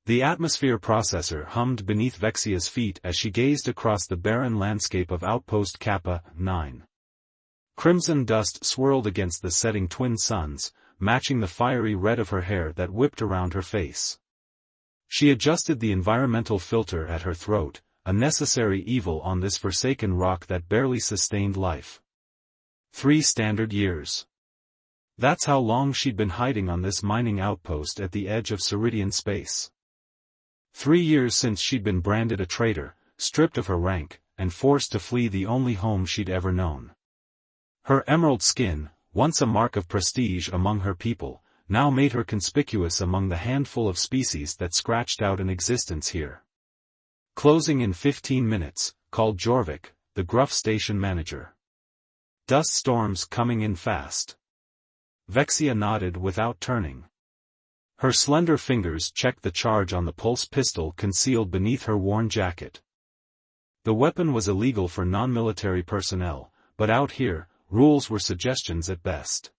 The atmosphere processor hummed beneath Vexia's feet as she gazed across the barren landscape of Outpost Kappa 9. Crimson dust swirled against the setting twin suns, matching the fiery red of her hair that whipped around her face. She adjusted the environmental filter at her throat, a necessary evil on this forsaken rock that barely sustained life. 3 standard years. That's how long she'd been hiding on this mining outpost at the edge of Ceridian space. 3 years since she'd been branded a traitor, stripped of her rank, and forced to flee the only home she'd ever known. Her emerald skin, once a mark of prestige among her people, now made her conspicuous among the handful of species that scratched out an existence here. Closing in 15 minutes, called Jorvik, the gruff station manager. Dust storms coming in fast. Vexia nodded without turning. Her slender fingers checked the charge on the pulse pistol concealed beneath her worn jacket. The weapon was illegal for non-military personnel, but out here, rules were suggestions at best.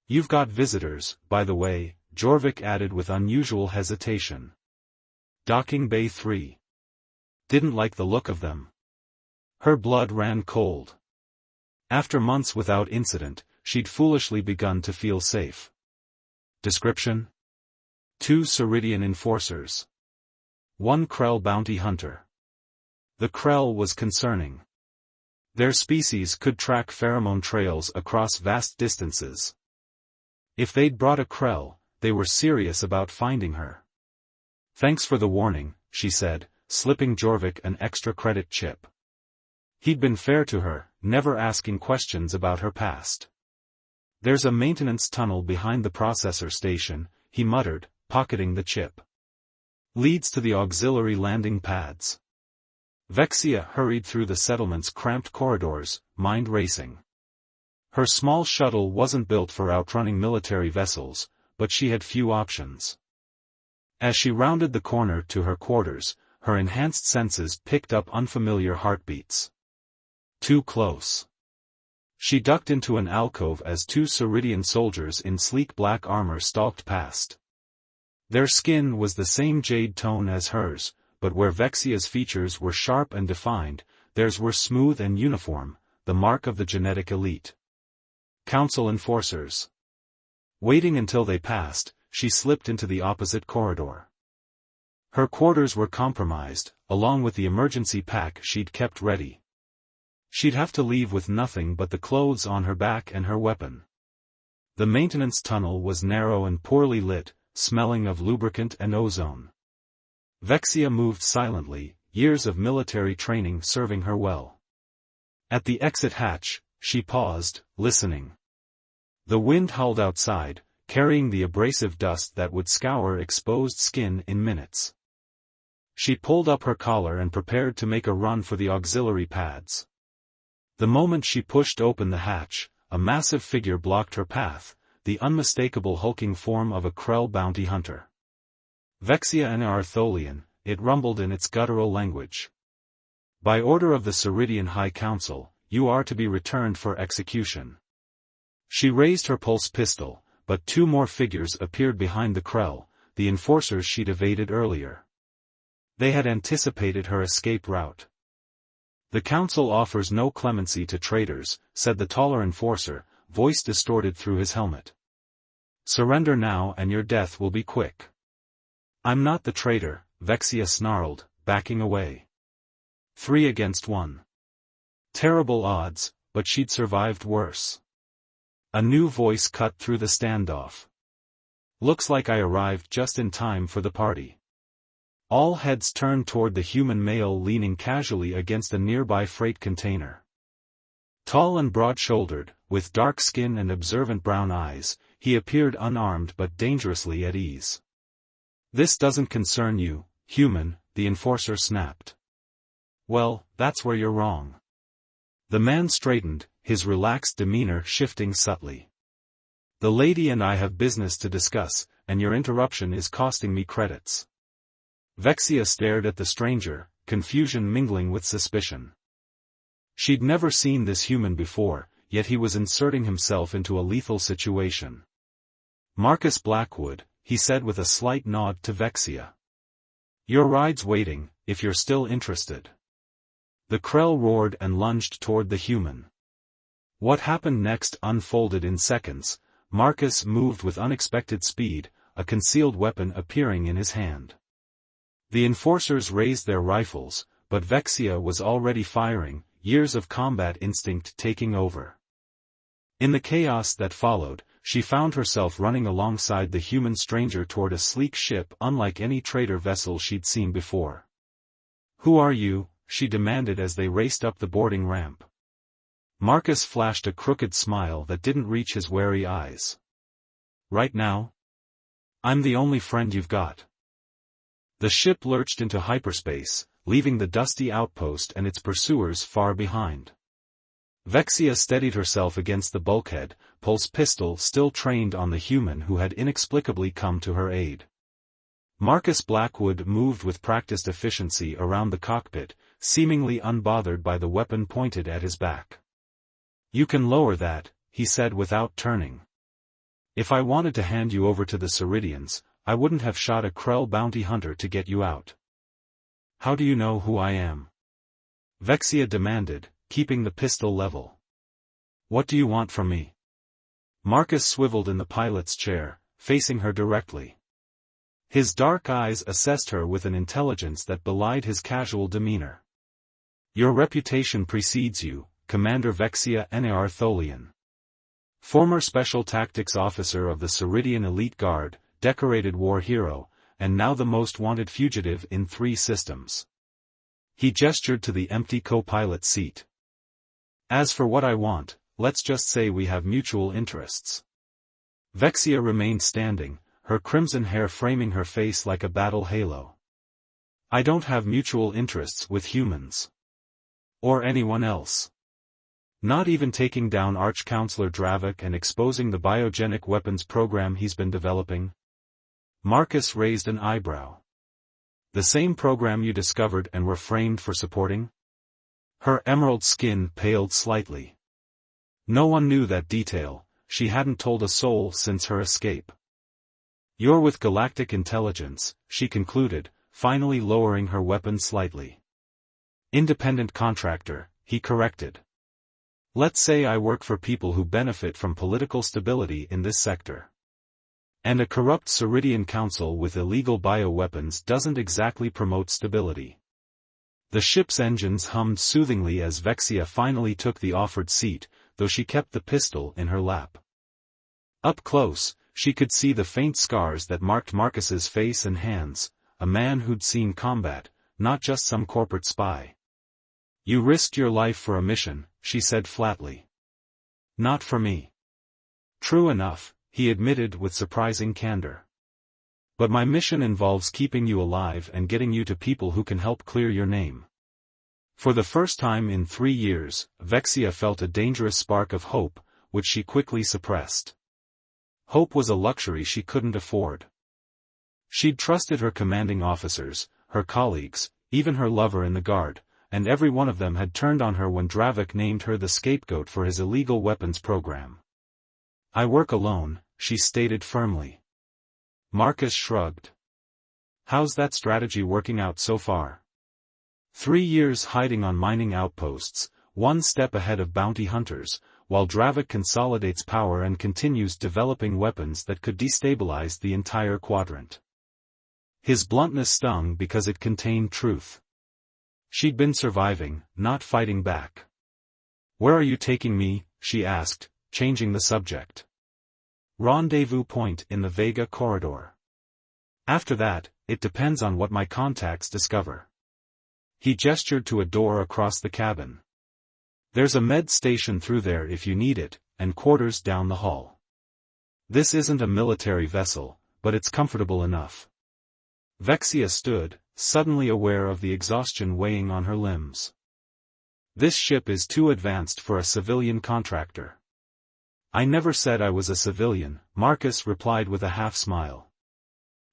You've got visitors, by the way, Jorvik added with unusual hesitation. Docking Bay 3. Didn't like the look of them. Her blood ran cold. After months without incident, she'd foolishly begun to feel safe. Description: 2 Ceridian enforcers. 1 Krell bounty hunter. The Krell was concerning. Their species could track pheromone trails across vast distances. If they'd brought a Krell, they were serious about finding her. Thanks for the warning, she said, slipping Jorvik an extra credit chip. He'd been fair to her, never asking questions about her past. There's a maintenance tunnel behind the processor station, he muttered, pocketing the chip. Leads to the auxiliary landing pads. Vexia hurried through the settlement's cramped corridors, mind racing. Her small shuttle wasn't built for outrunning military vessels, but she had few options. As she rounded the corner to her quarters, her enhanced senses picked up unfamiliar heartbeats. Too close. She ducked into an alcove as 2 Ceridian soldiers in sleek black armor stalked past. Their skin was the same jade tone as hers, but where Vexia's features were sharp and defined, theirs were smooth and uniform, the mark of the genetic elite. Council enforcers. Waiting until they passed, she slipped into the opposite corridor. Her quarters were compromised, along with the emergency pack she'd kept ready. She'd have to leave with nothing but the clothes on her back and her weapon. The maintenance tunnel was narrow and poorly lit, smelling of lubricant and ozone. Vexia moved silently, years of military training serving her well. At the exit hatch, she paused, listening. The wind howled outside, carrying the abrasive dust that would scour exposed skin in minutes. She pulled up her collar and prepared to make a run for the auxiliary pads. The moment she pushed open the hatch, a massive figure blocked her path, the unmistakable hulking form of a Krell bounty hunter. Vexia and Artholian, it rumbled in its guttural language. By order of the Ceridian High Council, you are to be returned for execution. She raised her pulse pistol, but 2 more figures appeared behind the Krell, the enforcers she'd evaded earlier. They had anticipated her escape route. The Council offers no clemency to traitors, said the taller enforcer, voice distorted through his helmet. Surrender now and your death will be quick. I'm not the traitor, Vexia snarled, backing away. 3 against 1. Terrible odds, but she'd survived worse. A new voice cut through the standoff. Looks like I arrived just in time for the party. All heads turned toward the human male leaning casually against a nearby freight container. Tall and broad-shouldered, with dark skin and observant brown eyes, he appeared unarmed but dangerously at ease. This doesn't concern you, human, the enforcer snapped. Well, that's where you're wrong. The man straightened, his relaxed demeanor shifting subtly. The lady and I have business to discuss, and your interruption is costing me credits. Vexia stared at the stranger, confusion mingling with suspicion. She'd never seen this human before, yet he was inserting himself into a lethal situation. Marcus Blackwood, he said with a slight nod to Vexia. Your ride's waiting, if you're still interested. The Krell roared and lunged toward the human. What happened next unfolded in seconds. Marcus moved with unexpected speed, a concealed weapon appearing in his hand. The enforcers raised their rifles, but Vexia was already firing, years of combat instinct taking over. In the chaos that followed, she found herself running alongside the human stranger toward a sleek ship unlike any trader vessel she'd seen before. "Who are you?" she demanded as they raced up the boarding ramp. Marcus flashed a crooked smile that didn't reach his wary eyes. "Right now? I'm the only friend you've got." The ship lurched into hyperspace, leaving the dusty outpost and its pursuers far behind. Vexia steadied herself against the bulkhead, pulse pistol still trained on the human who had inexplicably come to her aid. Marcus Blackwood moved with practiced efficiency around the cockpit, seemingly unbothered by the weapon pointed at his back. "You can lower that," he said without turning. "If I wanted to hand you over to the Ceridians, I wouldn't have shot a Krell bounty hunter to get you out." "How do you know who I am?" Vexia demanded, keeping the pistol level. "What do you want from me?" Marcus swiveled in the pilot's chair, facing her directly. His dark eyes assessed her with an intelligence that belied his casual demeanor. "Your reputation precedes you, Commander Vexia Nar Tholian. Former Special Tactics Officer of the Ceridian Elite Guard, decorated war hero, and now the most wanted fugitive in 3 systems." He gestured to the empty co-pilot seat. "As for what I want, let's just say we have mutual interests." Vexia remained standing, her crimson hair framing her face like a battle halo. "I don't have mutual interests with humans. Or anyone else. Not even taking down Arch-Counselor Dravik and exposing the biogenic weapons program he's been developing?" Marcus raised an eyebrow. "The same program you discovered and were framed for supporting?" Her emerald skin paled slightly. No one knew that detail, she hadn't told a soul since her escape. "You're with Galactic Intelligence," she concluded, finally lowering her weapon slightly. "Independent contractor," he corrected. "Let's say I work for people who benefit from political stability in this sector. And a corrupt Ceridian council with illegal bioweapons doesn't exactly promote stability." The ship's engines hummed soothingly as Vexia finally took the offered seat, though she kept the pistol in her lap. Up close, she could see the faint scars that marked Marcus's face and hands, a man who'd seen combat, not just some corporate spy. "You risked your life for a mission," she said flatly. "Not for me." "True enough," he admitted with surprising candor. "But my mission involves keeping you alive and getting you to people who can help clear your name." For the first time in 3 years, Vexia felt a dangerous spark of hope, which she quickly suppressed. Hope was a luxury she couldn't afford. She'd trusted her commanding officers, her colleagues, even her lover in the guard, and every one of them had turned on her when Dravik named her the scapegoat for his illegal weapons program. "I work alone," she stated firmly. Marcus shrugged. "How's that strategy working out so far?" 3 years hiding on mining outposts, 1 step ahead of bounty hunters, while Dravik consolidates power and continues developing weapons that could destabilize the entire quadrant. His bluntness stung because it contained truth. She'd been surviving, not fighting back. "Where are you taking me?" she asked, changing the subject. "Rendezvous point in the Vega corridor. After that, it depends on what my contacts discover." He gestured to a door across the cabin. "There's a med station through there if you need it, and quarters down the hall. This isn't a military vessel, but it's comfortable enough." Vexia stood, suddenly aware of the exhaustion weighing on her limbs. "This ship is too advanced for a civilian contractor." "I never said I was a civilian," Marcus replied with a half-smile.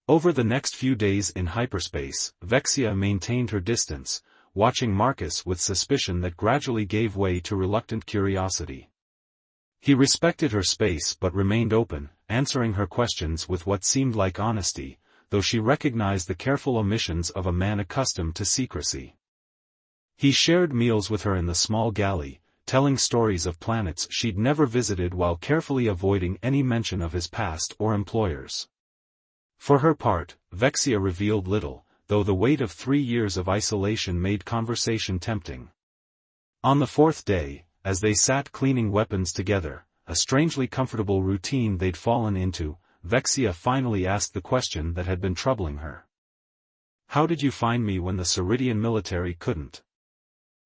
Over the next few days in hyperspace, Vexia maintained her distance, watching Marcus with suspicion that gradually gave way to reluctant curiosity. He respected her space but remained open, answering her questions with what seemed like honesty, though she recognized the careful omissions of a man accustomed to secrecy. He shared meals with her in the small galley, telling stories of planets she'd never visited while carefully avoiding any mention of his past or employers. For her part, Vexia revealed little, though the weight of 3 years of isolation made conversation tempting. On the 4th day, as they sat cleaning weapons together, a strangely comfortable routine they'd fallen into, Vexia finally asked the question that had been troubling her. "How did you find me when the Ceridian military couldn't?"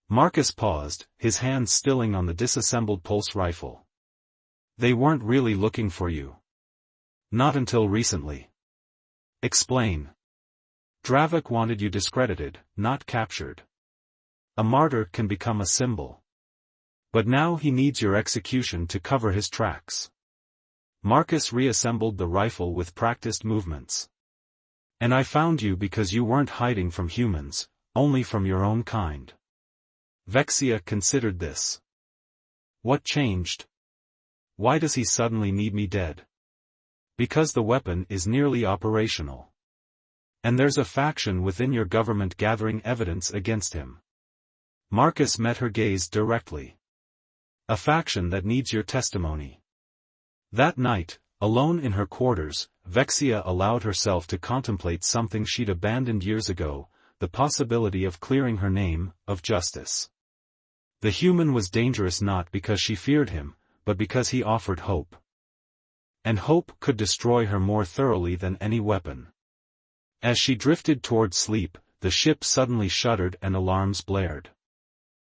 Marcus paused, his hand stilling on the disassembled pulse rifle. "They weren't really looking for you. Not until recently." "Explain." "Dravik wanted you discredited, not captured. A martyr can become a symbol. But now he needs your execution to cover his tracks." Marcus reassembled the rifle with practiced movements. "And I found you because you weren't hiding from humans, only from your own kind." Vexia considered this. "What changed? Why does he suddenly need me dead?" "Because the weapon is nearly operational. And there's a faction within your government gathering evidence against him." Marcus met her gaze directly. "A faction that needs your testimony." That night, alone in her quarters, Vexia allowed herself to contemplate something she'd abandoned years ago, the possibility of clearing her name, of justice. The human was dangerous not because she feared him, but because he offered hope. And hope could destroy her more thoroughly than any weapon. As she drifted toward sleep, the ship suddenly shuddered and alarms blared.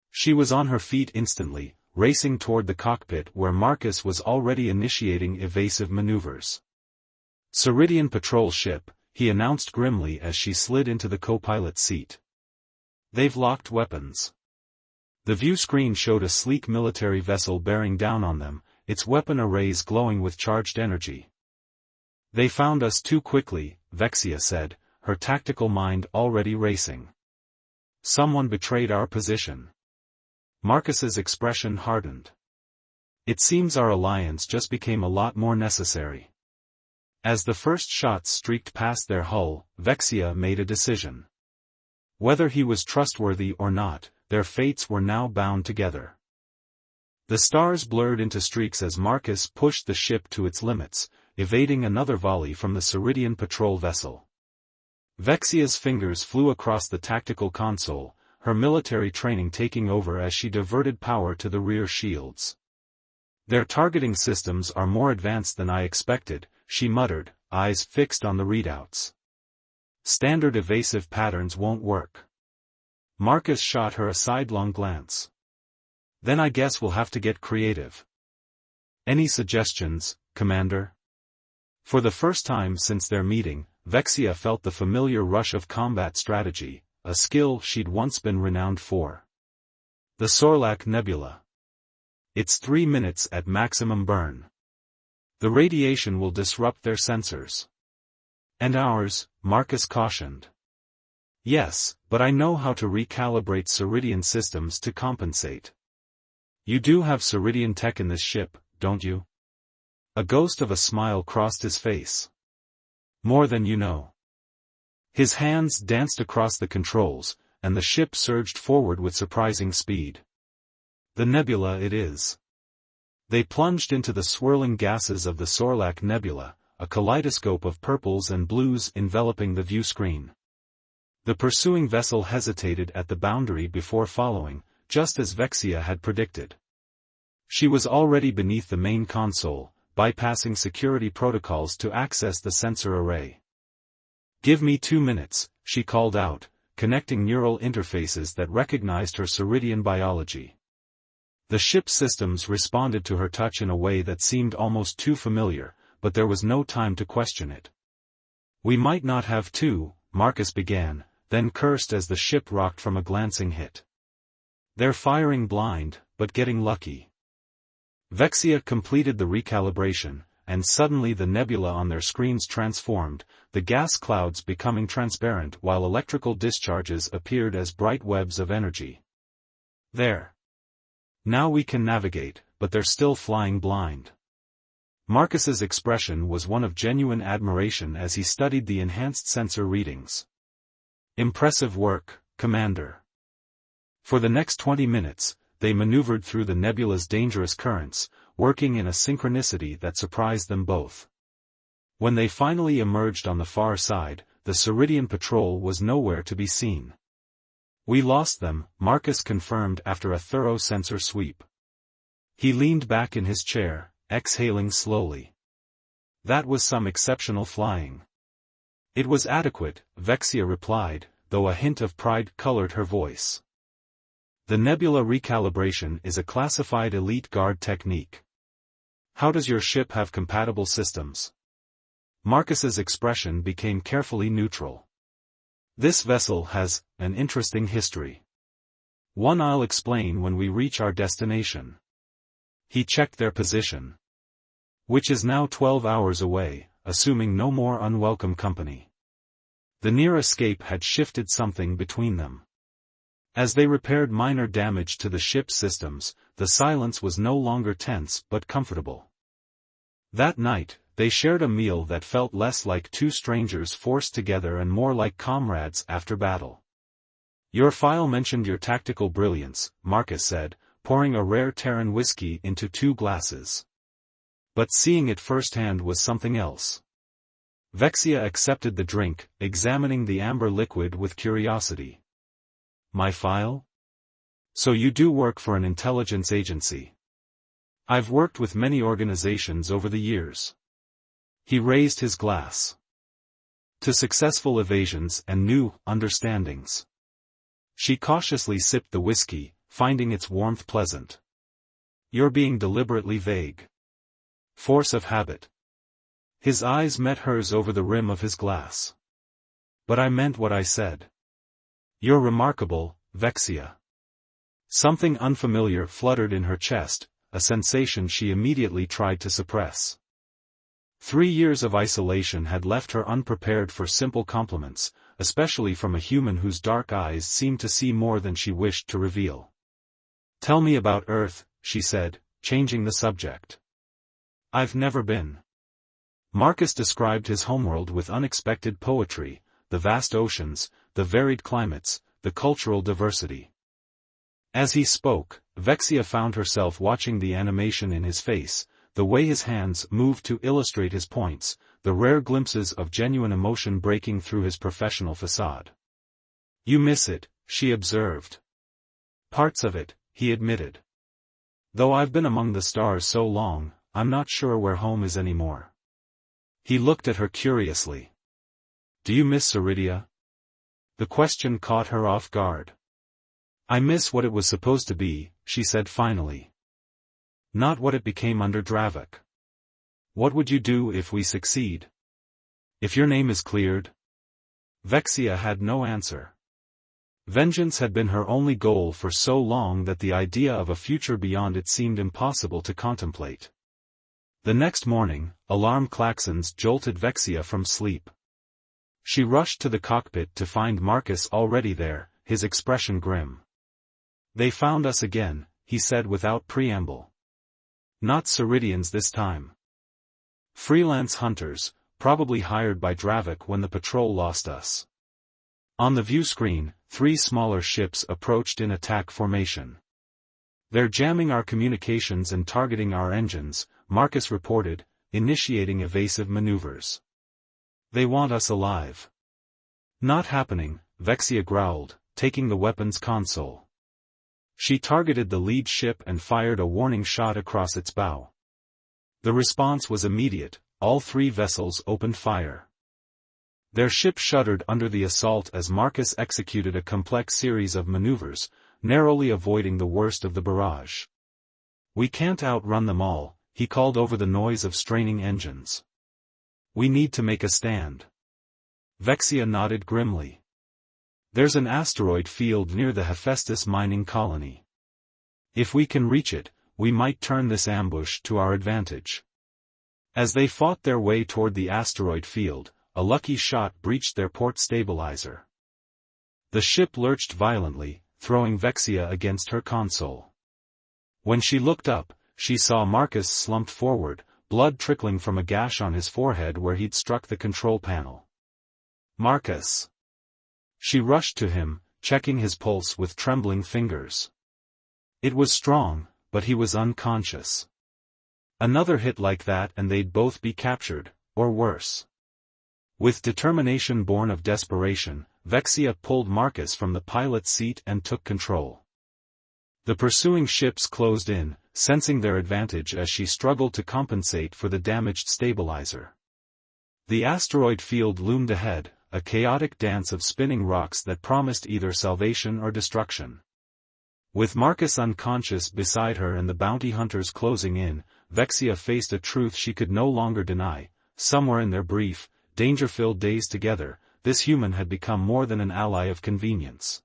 She was on her feet instantly, racing toward the cockpit where Marcus was already initiating evasive maneuvers. "Ceridian patrol ship," he announced grimly as she slid into the co-pilot's seat. "They've locked weapons." The view screen showed a sleek military vessel bearing down on them, its weapon arrays glowing with charged energy. "They found us too quickly," Vexia said, her tactical mind already racing. "Someone betrayed our position." Marcus's expression hardened. "It seems our alliance just became a lot more necessary." As the first shots streaked past their hull, Vexia made a decision. Whether he was trustworthy or not, their fates were now bound together. The stars blurred into streaks as Marcus pushed the ship to its limits, evading another volley from the Ceridian patrol vessel. Vexia's fingers flew across the tactical console, her military training taking over as she diverted power to the rear shields. "Their targeting systems are more advanced than I expected," she muttered, eyes fixed on the readouts. "Standard evasive patterns won't work." Marcus shot her a sidelong glance. "Then I guess we'll have to get creative." "Any suggestions, Commander?" For the first time since their meeting, Vexia felt the familiar rush of combat strategy, a skill she'd once been renowned for. "The Sorlak Nebula. It's 3 minutes at maximum burn. The radiation will disrupt their sensors." "And ours," Marcus cautioned. "Yes, but I know how to recalibrate Ceridian systems to compensate." "You do have Ceridian tech in this ship, don't you?" A ghost of a smile crossed his face. "More than you know." His hands danced across the controls, and the ship surged forward with surprising speed. "The nebula it is." They plunged into the swirling gases of the Sorlak Nebula, a kaleidoscope of purples and blues enveloping the view screen. The pursuing vessel hesitated at the boundary before following, just as Vexia had predicted. She was already beneath the main console, bypassing security protocols to access the sensor array. "Give me 2 minutes," she called out, connecting neural interfaces that recognized her Ceridian biology. The ship's systems responded to her touch in a way that seemed almost too familiar, but there was no time to question it. "We might not have to," Marcus began, then cursed as the ship rocked from a glancing hit. "They're firing blind, but getting lucky." Vexia completed the recalibration, and suddenly the nebula on their screens transformed, the gas clouds becoming transparent while electrical discharges appeared as bright webs of energy. "There. Now we can navigate, but they're still flying blind." Marcus's expression was one of genuine admiration as he studied the enhanced sensor readings. "Impressive work, Commander." For the next 20 minutes, they maneuvered through the nebula's dangerous currents, working in a synchronicity that surprised them both. When they finally emerged on the far side, the Ceridian patrol was nowhere to be seen. "We lost them," Marcus confirmed after a thorough sensor sweep. He leaned back in his chair, exhaling slowly. "That was some exceptional flying." "It was adequate," Vexia replied, though a hint of pride colored her voice. "The nebula recalibration is a classified elite guard technique. How does your ship have compatible systems?" Marcus's expression became carefully neutral. "This vessel has an interesting history. One I'll explain when we reach our destination." He checked their position. "Which is now 12 hours away, assuming no more unwelcome company." The near escape had shifted something between them. As they repaired minor damage to the ship's systems, the silence was no longer tense but comfortable. That night, they shared a meal that felt less like two strangers forced together and more like comrades after battle. "Your file mentioned your tactical brilliance," Marcus said, pouring a rare Terran whiskey into 2 glasses. "But seeing it firsthand was something else." Vexia accepted the drink, examining the amber liquid with curiosity. "My file? So you do work for an intelligence agency?" "I've worked with many organizations over the years." He raised his glass. "To successful evasions and new understandings." She cautiously sipped the whiskey, finding its warmth pleasant. "You're being deliberately vague." "Force of habit." His eyes met hers over the rim of his glass. "But I meant what I said." "You're remarkable, Vexia." Something unfamiliar fluttered in her chest, a sensation she immediately tried to suppress. 3 years of isolation had left her unprepared for simple compliments, especially from a human whose dark eyes seemed to see more than she wished to reveal. "Tell me about Earth," she said, changing the subject. "I've never been." Marcus described his homeworld with unexpected poetry, the vast oceans, the varied climates, the cultural diversity. As he spoke, Vexia found herself watching the animation in his face, the way his hands moved to illustrate his points, the rare glimpses of genuine emotion breaking through his professional facade. "You miss it," she observed. "Parts of it," he admitted. "Though I've been among the stars so long, I'm not sure where home is anymore." He looked at her curiously. "Do you miss Ceridia?" The question caught her off guard. "I miss what it was supposed to be," she said finally. "Not what it became under Dravik." "What would you do if we succeed? If your name is cleared?" Vexia had no answer. Vengeance had been her only goal for so long that the idea of a future beyond it seemed impossible to contemplate. The next morning, alarm klaxons jolted Vexia from sleep. She rushed to the cockpit to find Marcus already there, his expression grim. "They found us again," he said without preamble. "Not Ceridians this time. Freelance hunters, probably hired by Dravik when the patrol lost us." On the view screen, 3 smaller ships approached in attack formation. "They're jamming our communications and targeting our engines," Marcus reported, initiating evasive maneuvers. "They want us alive." "Not happening," Vexia growled, taking the weapons console. She targeted the lead ship and fired a warning shot across its bow. The response was immediate, all 3 vessels opened fire. Their ship shuddered under the assault as Marcus executed a complex series of maneuvers, narrowly avoiding the worst of the barrage. "We can't outrun them all," he called over the noise of straining engines. "We need to make a stand." Vexia nodded grimly. "There's an asteroid field near the Hephaestus mining colony. If we can reach it, we might turn this ambush to our advantage." As they fought their way toward the asteroid field, a lucky shot breached their port stabilizer. The ship lurched violently, throwing Vexia against her console. When she looked up, she saw Marcus slumped forward, blood trickling from a gash on his forehead where he'd struck the control panel. "Marcus!" She rushed to him, checking his pulse with trembling fingers. It was strong, but he was unconscious. Another hit like that and they'd both be captured, or worse. With determination born of desperation, Vexia pulled Marcus from the pilot's seat and took control. The pursuing ships closed in, sensing their advantage as she struggled to compensate for the damaged stabilizer. The asteroid field loomed ahead, a chaotic dance of spinning rocks that promised either salvation or destruction. With Marcus unconscious beside her and the bounty hunters closing in, Vexia faced a truth she could no longer deny. Somewhere in their brief, danger-filled days together, this human had become more than an ally of convenience.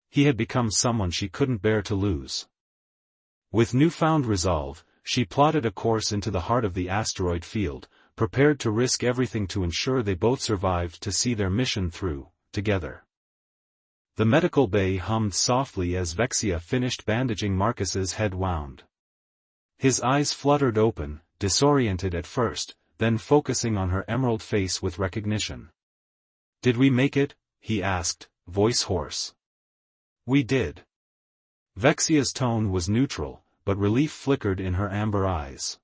He had become someone she couldn't bear to lose. With newfound resolve, she plotted a course into the heart of the asteroid field, prepared to risk everything to ensure they both survived to see their mission through, together. The medical bay hummed softly as Vexia finished bandaging Marcus's head wound. His eyes fluttered open, disoriented at first, then focusing on her emerald face with recognition. "Did we make it?" he asked, voice hoarse. "We did." Vexia's tone was neutral, but relief flickered in her amber eyes.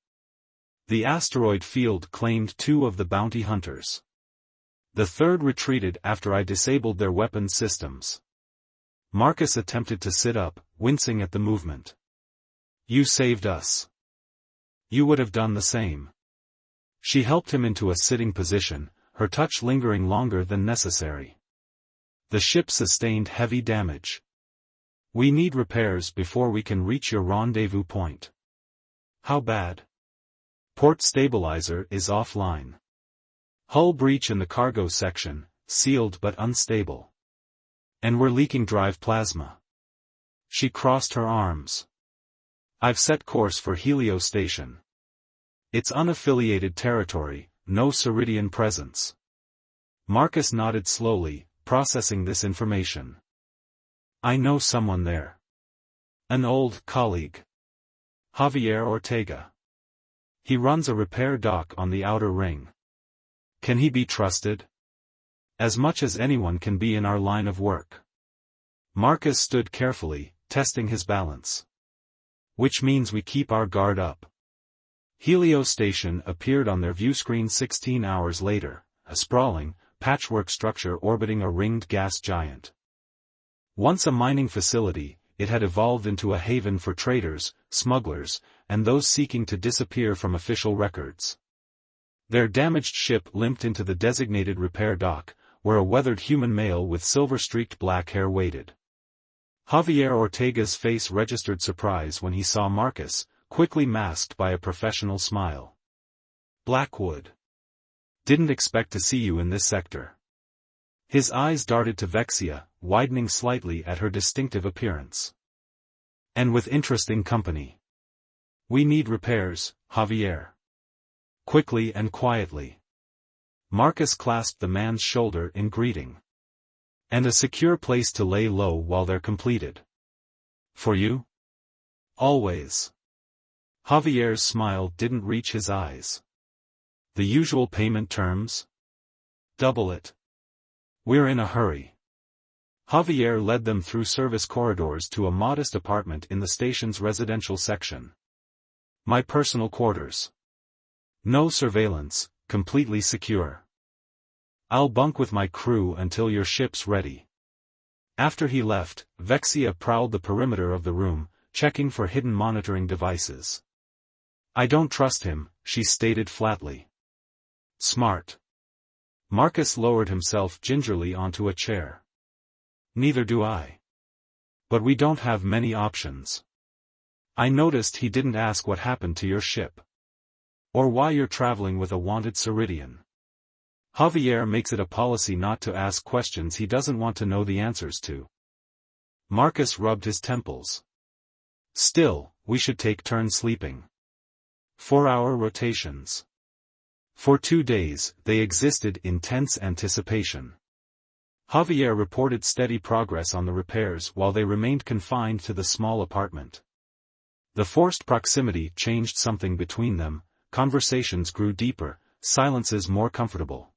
The asteroid field claimed 2 of the bounty hunters. The third retreated after I disabled their weapon systems. Marcus attempted to sit up, wincing at the movement. "You saved us. You would have done the same." She helped him into a sitting position, her touch lingering longer than necessary. "The ship sustained heavy damage. We need repairs before we can reach your rendezvous point." "How bad?" "Port stabilizer is offline. Hull breach in the cargo section, sealed but unstable. And we're leaking drive plasma." She crossed her arms. "I've set course for Helio Station. It's unaffiliated territory, no Ceridian presence." Marcus nodded slowly, processing this information. "I know someone there. An old colleague. Javier Ortega. He runs a repair dock on the outer ring. Can he be trusted?" "As much as anyone can be in our line of work." Marcus stood carefully, testing his balance. "Which means we keep our guard up." Helio Station appeared on their viewscreen 16 hours later, a sprawling, patchwork structure orbiting a ringed gas giant. Once a mining facility, it had evolved into a haven for traders, smugglers, and those seeking to disappear from official records. Their damaged ship limped into the designated repair dock, where a weathered human male with silver-streaked black hair waited. Javier Ortega's face registered surprise when he saw Marcus, quickly masked by a professional smile. "Blackwood. Didn't expect to see you in this sector." His eyes darted to Vexia, widening slightly at her distinctive appearance. "And with interesting company. We need repairs, Javier." Quickly and quietly. Marcus clasped the man's shoulder in greeting. "And a secure place to lay low while they're completed." "For you?" "Always." Javier's smile didn't reach his eyes. "The usual payment terms?" "Double it." "We're in a hurry." Javier led them through service corridors to a modest apartment in the station's residential section. "My personal quarters. No surveillance, completely secure. I'll bunk with my crew until your ship's ready." After he left, Vexia prowled the perimeter of the room, checking for hidden monitoring devices. "I don't trust him," she stated flatly. "Smart." Marcus lowered himself gingerly onto a chair. "Neither do I. But we don't have many options. I noticed he didn't ask what happened to your ship. Or why you're traveling with a wanted Ceridian. Javier makes it a policy not to ask questions he doesn't want to know the answers to." Marcus rubbed his temples. "Still, we should take turns sleeping. 4-hour rotations." For 2 days, they existed in tense anticipation. Javier reported steady progress on the repairs while they remained confined to the small apartment. The forced proximity changed something between them, conversations grew deeper, silences more comfortable.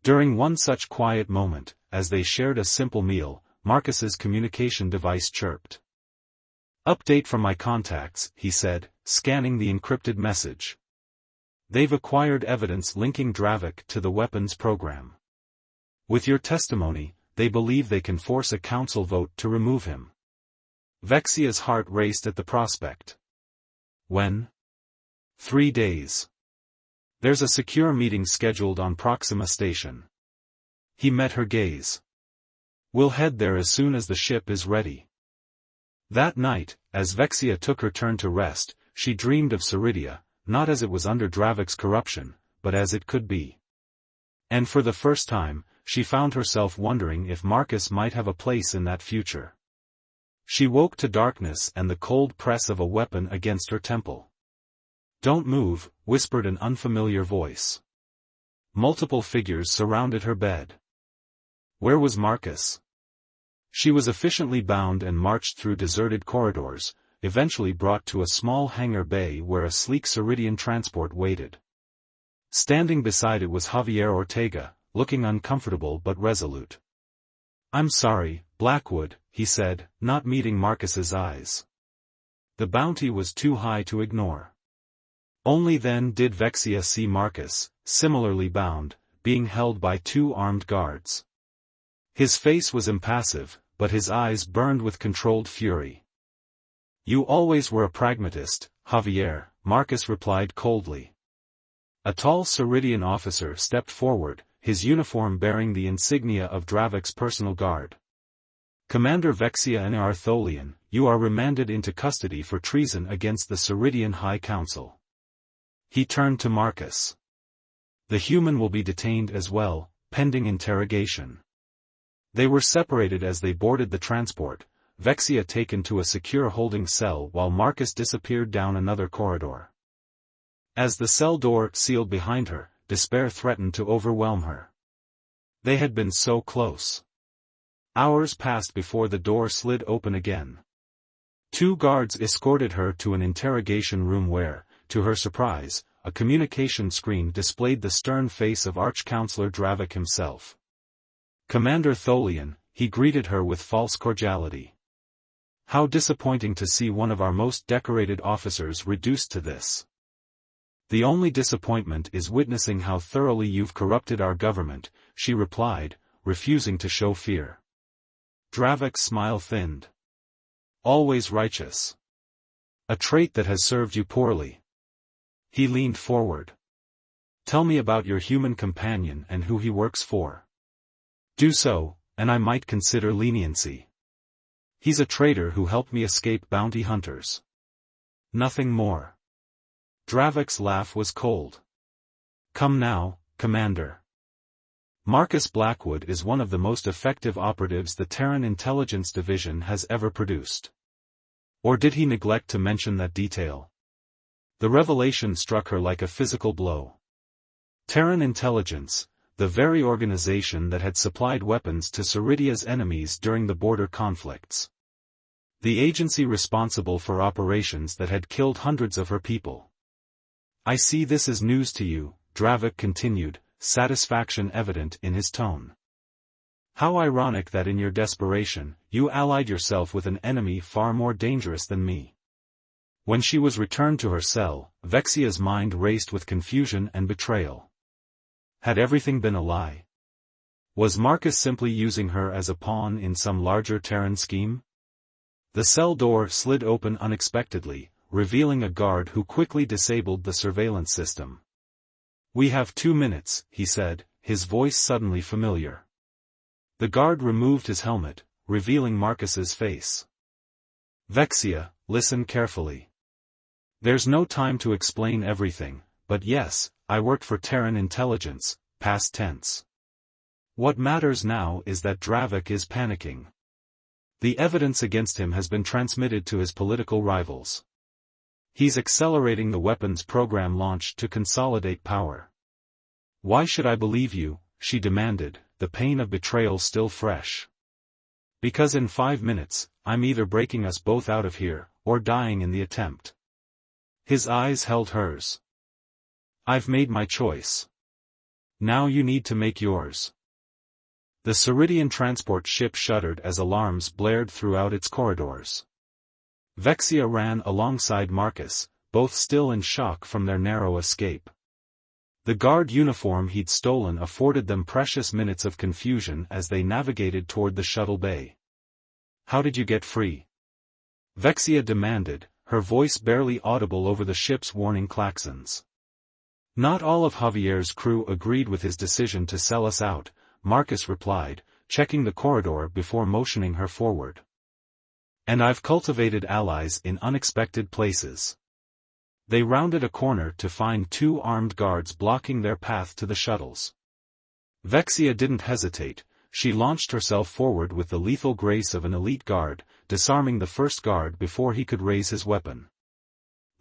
During one such quiet moment, as they shared a simple meal, Marcus's communication device chirped. "Update from my contacts," he said, scanning the encrypted message. "They've acquired evidence linking Dravik to the weapons program. With your testimony, they believe they can force a council vote to remove him." Vexia's heart raced at the prospect. "When?" "3 days. There's a secure meeting scheduled on Proxima Station." He met her gaze. "We'll head there as soon as the ship is ready." That night, as Vexia took her turn to rest, she dreamed of Ceridia, not as it was under Dravik's corruption, but as it could be. And for the first time, she found herself wondering if Marcus might have a place in that future. She woke to darkness and the cold press of a weapon against her temple. "Don't move," whispered an unfamiliar voice. Multiple figures surrounded her bed. Where was Marcus? She was efficiently bound and marched through deserted corridors, eventually brought to a small hangar bay where a sleek Ceridian transport waited. Standing beside it was Javier Ortega, looking uncomfortable but resolute. "I'm sorry, Blackwood," he said, not meeting Marcus's eyes. The bounty was too high to ignore. Only then did Vexia see Marcus, similarly bound, being held by 2 armed guards. His face was impassive, but his eyes burned with controlled fury. "You always were a pragmatist, Javier," Marcus replied coldly. A tall Ceridian officer stepped forward, his uniform bearing the insignia of Dravik's personal guard. "Commander Vexia and Artholian, you are remanded into custody for treason against the Ceridian High Council." He turned to Marcus. "The human will be detained as well, pending interrogation." They were separated as they boarded the transport, Vexia taken to a secure holding cell while Marcus disappeared down another corridor. As the cell door sealed behind her, despair threatened to overwhelm her. They had been so close. Hours passed before the door slid open again. 2 guards escorted her to an interrogation room where, to her surprise, a communication screen displayed the stern face of Arch-Counselor Dravik himself. "Commander Tholian," he greeted her with false cordiality. "How disappointing to see one of our most decorated officers reduced to this. The only disappointment is witnessing how thoroughly you've corrupted our government," she replied, refusing to show fear. Dravik's smile thinned. "Always righteous. A trait that has served you poorly." He leaned forward. "Tell me about your human companion and who he works for." "Do so, and I might consider leniency. He's a traitor who helped me escape bounty hunters." "Nothing more." Dravik's laugh was cold. "Come now, Commander. Marcus Blackwood is one of the most effective operatives the Terran Intelligence Division has ever produced." Or did he neglect to mention that detail? The revelation struck her like a physical blow. Terran Intelligence, the very organization that had supplied weapons to Ceridia's enemies during the border conflicts. The agency responsible for operations that had killed hundreds of her people. "I see this is news to you," Dravik continued, satisfaction evident in his tone. "How ironic that in your desperation, you allied yourself with an enemy far more dangerous than me." When she was returned to her cell, Vexia's mind raced with confusion and betrayal. Had everything been a lie? Was Marcus simply using her as a pawn in some larger Terran scheme? The cell door slid open unexpectedly, revealing a guard who quickly disabled the surveillance system. "We have 2 minutes," he said, his voice suddenly familiar. The guard removed his helmet, revealing Marcus's face. "Vexia, listen carefully. There's no time to explain everything, but yes, I worked for Terran Intelligence, past tense. What matters now is that Dravik is panicking. The evidence against him has been transmitted to his political rivals. He's accelerating the weapons program launch to consolidate power." "Why should I believe you?" she demanded, the pain of betrayal still fresh. "Because in 5 minutes, I'm either breaking us both out of here, or dying in the attempt." His eyes held hers. I've made my choice. Now you need to make yours. The Ceridian transport ship shuddered as alarms blared throughout its corridors. Vexia ran alongside Marcus, both still in shock from their narrow escape. The guard uniform he'd stolen afforded them precious minutes of confusion as they navigated toward the shuttle bay. "How did you get free?" Vexia demanded, her voice barely audible over the ship's warning klaxons. "Not all of Javier's crew agreed with his decision to sell us out," Marcus replied, checking the corridor before motioning her forward. "And I've cultivated allies in unexpected places." They rounded a corner to find 2 armed guards blocking their path to the shuttles. Vexia didn't hesitate, she launched herself forward with the lethal grace of an elite guard, disarming the first guard before he could raise his weapon.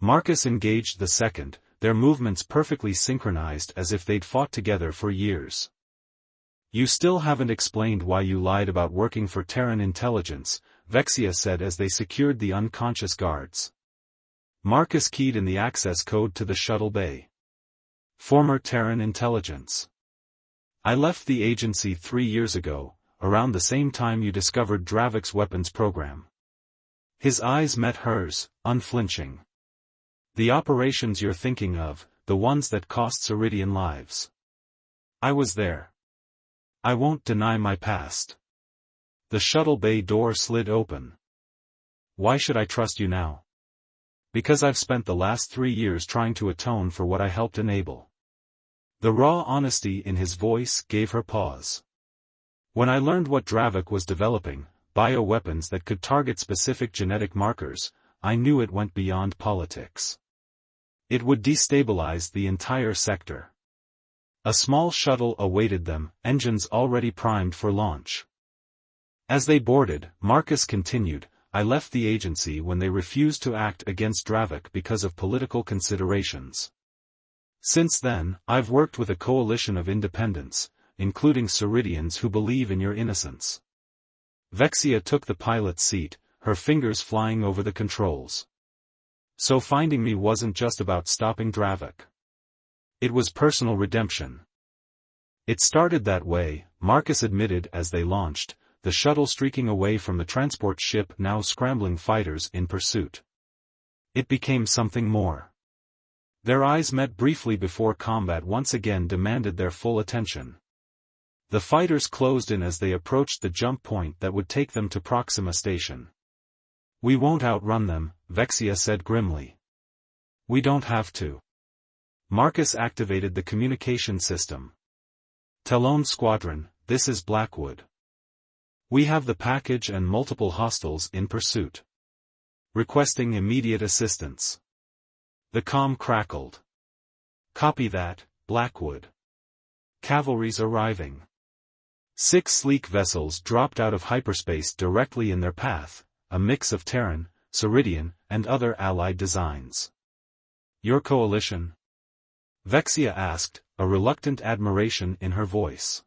Marcus engaged the second, their movements perfectly synchronized as if they'd fought together for years. "You still haven't explained why you lied about working for Terran intelligence," Vexia said as they secured the unconscious guards. Marcus keyed in the access code to the shuttle bay. "Former Terran intelligence. I left the agency 3 years ago, around the same time you discovered Dravik's weapons program." His eyes met hers, unflinching. "The operations you're thinking of, the ones that cost Ceridian lives. I was there. I won't deny my past." The shuttle bay door slid open. "Why should I trust you now?" "Because I've spent the last 3 years trying to atone for what I helped enable." The raw honesty in his voice gave her pause. "When I learned what Dravik was developing, bioweapons that could target specific genetic markers, I knew it went beyond politics. It would destabilize the entire sector." A small shuttle awaited them, engines already primed for launch. As they boarded, Marcus continued, "I left the agency when they refused to act against Dravik because of political considerations. Since then, I've worked with a coalition of independents, including Ceridians who believe in your innocence." Vexia took the pilot's seat, her fingers flying over the controls. "So finding me wasn't just about stopping Dravik. It was personal redemption." "It started that way," Marcus admitted as they launched, the shuttle streaking away from the transport ship now scrambling fighters in pursuit. It became something more. Their eyes met briefly before combat once again demanded their full attention. The fighters closed in as they approached the jump point that would take them to Proxima Station. "We won't outrun them," Vexia said grimly. "We don't have to." Marcus activated the communication system. "Talon Squadron, this is Blackwood. We have the package and multiple hostiles in pursuit. Requesting immediate assistance." The comm crackled. "Copy that, Blackwood. Cavalry's arriving." 6 sleek vessels dropped out of hyperspace directly in their path, a mix of Terran, Ceridian, and other allied designs. "Your coalition?" Vexia asked, a reluctant admiration in her voice.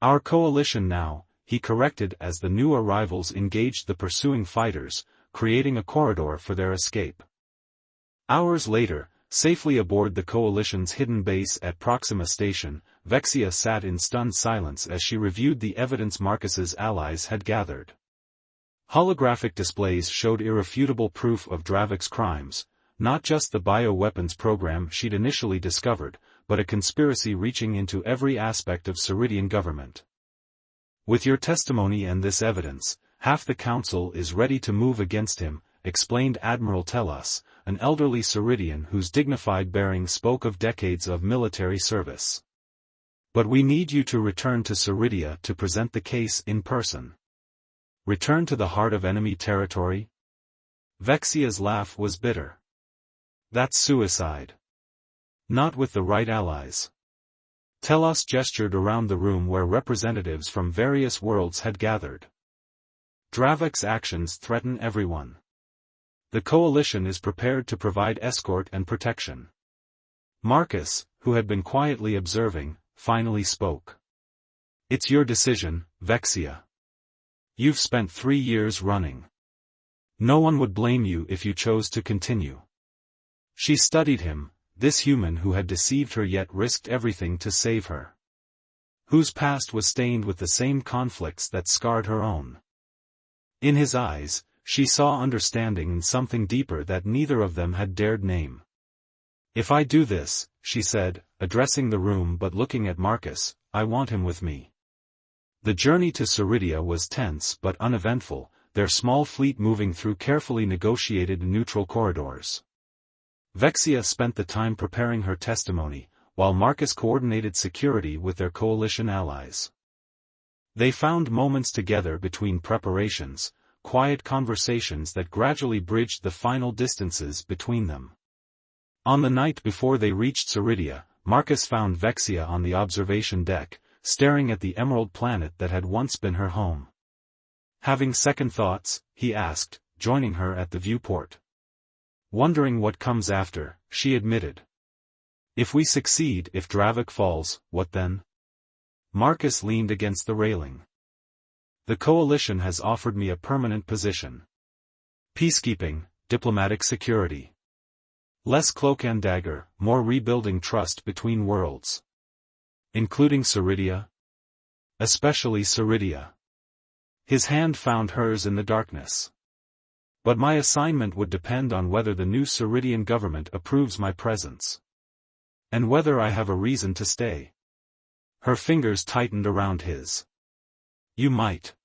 "Our coalition now," he corrected as the new arrivals engaged the pursuing fighters, creating a corridor for their escape. Hours later, safely aboard the coalition's hidden base at Proxima Station, Vexia sat in stunned silence as she reviewed the evidence Marcus's allies had gathered. Holographic displays showed irrefutable proof of Dravik's crimes, not just the bioweapons program she'd initially discovered, but a conspiracy reaching into every aspect of Ceridian government. "With your testimony and this evidence, half the council is ready to move against him," explained Admiral Telos, an elderly Ceridian whose dignified bearing spoke of decades of military service. "But we need you to return to Ceridia to present the case in person." "Return to the heart of enemy territory?" Vexia's laugh was bitter. "That's suicide. Not with the right allies." Telos gestured around the room where representatives from various worlds had gathered. "Dravik's actions threaten everyone. The coalition is prepared to provide escort and protection." Marcus, who had been quietly observing, finally spoke. "It's your decision, Vexia. You've spent 3 years running. No one would blame you if you chose to continue." She studied him, this human who had deceived her yet risked everything to save her. Whose past was stained with the same conflicts that scarred her own. In his eyes, she saw understanding and something deeper that neither of them had dared name. "If I do this," she said, addressing the room but looking at Marcus, "I want him with me." The journey to Ceridia was tense but uneventful, their small fleet moving through carefully negotiated neutral corridors. Vexia spent the time preparing her testimony, while Marcus coordinated security with their coalition allies. They found moments together between preparations, quiet conversations that gradually bridged the final distances between them. On the night before they reached Ceridia, Marcus found Vexia on the observation deck, staring at the emerald planet that had once been her home. Having second thoughts, he asked, joining her at the viewport. "Wondering what comes after," she admitted. "If we succeed, if Dravik falls, what then?" Marcus leaned against the railing. "The coalition has offered me a permanent position. Peacekeeping, diplomatic security. Less cloak and dagger, more rebuilding trust between worlds. Including Ceridia? Especially Ceridia." His hand found hers in the darkness. "But my assignment would depend on whether the new Ceridian government approves my presence. And whether I have a reason to stay." Her fingers tightened around his. "You might."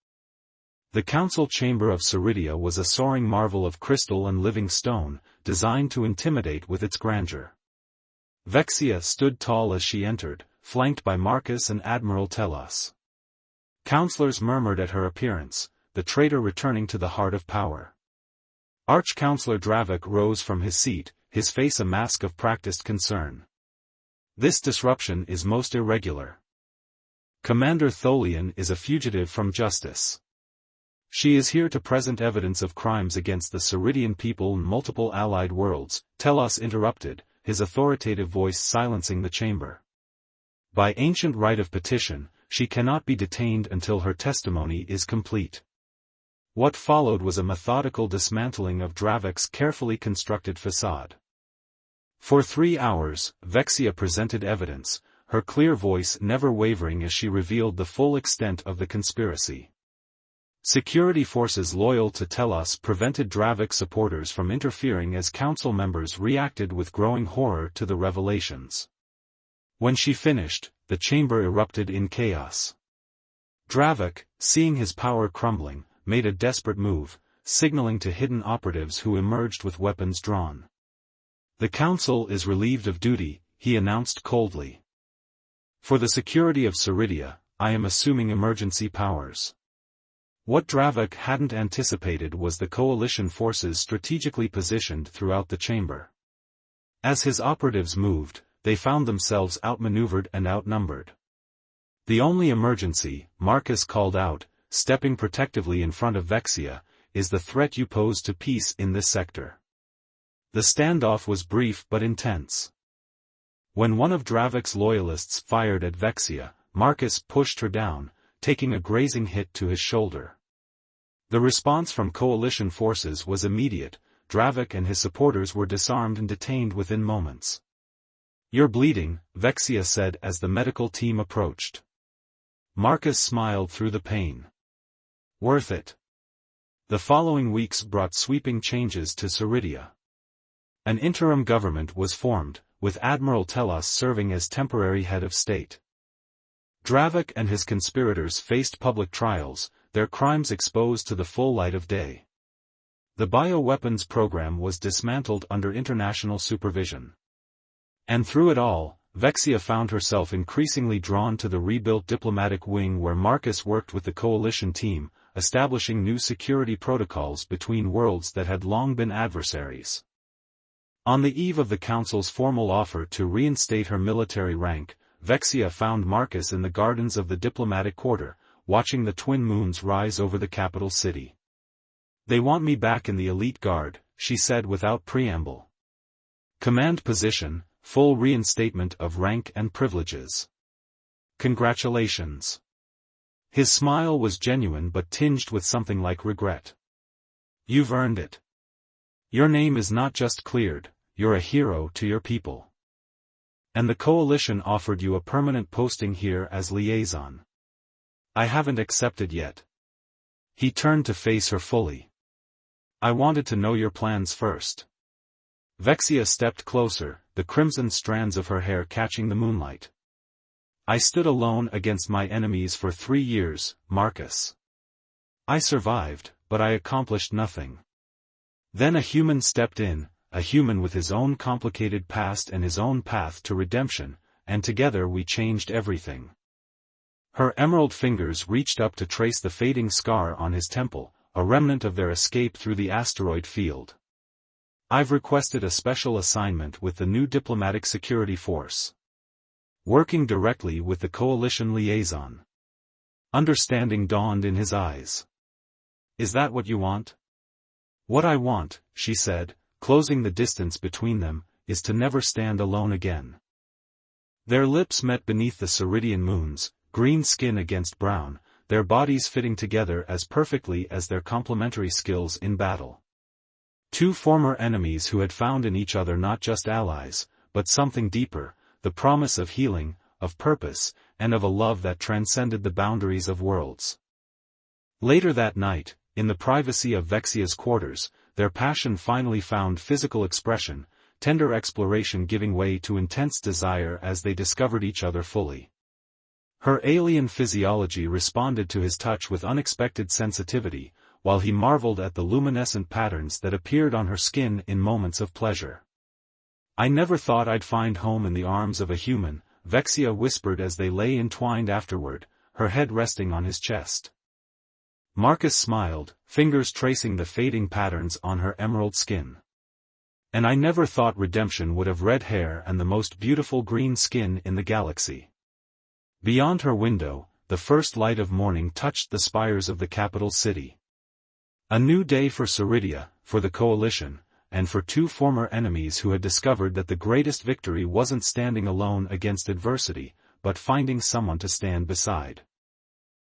The council chamber of Ceridia was a soaring marvel of crystal and living stone, designed to intimidate with its grandeur. Vexia stood tall as she entered, flanked by Marcus and Admiral Telos. Counselors murmured at her appearance, the traitor returning to the heart of power. Arch-Counselor Dravik rose from his seat, his face a mask of practiced concern. "This disruption is most irregular. Commander Tholian is a fugitive from justice. She is here to present evidence of crimes against the Ceridian people and multiple allied worlds," Telos interrupted, his authoritative voice silencing the chamber. "By ancient right of petition, she cannot be detained until her testimony is complete." What followed was a methodical dismantling of Dravik's carefully constructed facade. For 3 hours, Vexia presented evidence, her clear voice never wavering as she revealed the full extent of the conspiracy. Security forces loyal to Telos prevented Dravik supporters from interfering as council members reacted with growing horror to the revelations. When she finished, the chamber erupted in chaos. Dravik, seeing his power crumbling, made a desperate move, signaling to hidden operatives who emerged with weapons drawn. "The council is relieved of duty," he announced coldly. "For the security of Ceridia, I am assuming emergency powers." What Dravik hadn't anticipated was the coalition forces strategically positioned throughout the chamber. As his operatives moved, they found themselves outmaneuvered and outnumbered. "The only emergency," Marcus called out, stepping protectively in front of Vexia, "is the threat you pose to peace in this sector." The standoff was brief but intense. When one of Dravik's loyalists fired at Vexia, Marcus pushed her down, taking a grazing hit to his shoulder. The response from coalition forces was immediate. Dravik and his supporters were disarmed and detained within moments. "You're bleeding," Vexia said as the medical team approached. Marcus smiled through the pain. "Worth it." The following weeks brought sweeping changes to Ceridia. An interim government was formed, with Admiral Telos serving as temporary head of state. Dravik and his conspirators faced public trials, their crimes exposed to the full light of day. The bioweapons program was dismantled under international supervision. And through it all, Vexia found herself increasingly drawn to the rebuilt diplomatic wing where Marcus worked with the coalition team, establishing new security protocols between worlds that had long been adversaries. On the eve of the Council's formal offer to reinstate her military rank, Vexia found Marcus in the gardens of the diplomatic quarter, watching the twin moons rise over the capital city. "They want me back in the elite guard," she said without preamble. "Command position, full reinstatement of rank and privileges. Congratulations." His smile was genuine but tinged with something like regret. "You've earned it. Your name is not just cleared, you're a hero to your people." And the coalition offered you a permanent posting here as liaison. I haven't accepted yet. He turned to face her fully. I wanted to know your plans first. Vexia stepped closer, the crimson strands of her hair catching the moonlight. I stood alone against my enemies for 3 years, Marcus. I survived, but I accomplished nothing. Then a human stepped in, a human with his own complicated past and his own path to redemption, and together we changed everything. Her emerald fingers reached up to trace the fading scar on his temple, a remnant of their escape through the asteroid field. I've requested a special assignment with the new diplomatic security force. Working directly with the coalition liaison. Understanding dawned in his eyes. Is that what you want? What I want, she said, closing the distance between them, is to never stand alone again. Their lips met beneath the Ceridian moons, green skin against brown, their bodies fitting together as perfectly as their complementary skills in battle. Two former enemies who had found in each other not just allies, but something deeper, the promise of healing, of purpose, and of a love that transcended the boundaries of worlds. Later that night, in the privacy of Vexia's quarters, their passion finally found physical expression, tender exploration giving way to intense desire as they discovered each other fully. Her alien physiology responded to his touch with unexpected sensitivity, while he marveled at the luminescent patterns that appeared on her skin in moments of pleasure. I never thought I'd find home in the arms of a human, Vexia whispered as they lay entwined afterward, her head resting on his chest. Marcus smiled, fingers tracing the fading patterns on her emerald skin. And I never thought redemption would have red hair and the most beautiful green skin in the galaxy. Beyond her window, the first light of morning touched the spires of the capital city. A new day for Ceridia, for the coalition, and for two former enemies who had discovered that the greatest victory wasn't standing alone against adversity, but finding someone to stand beside.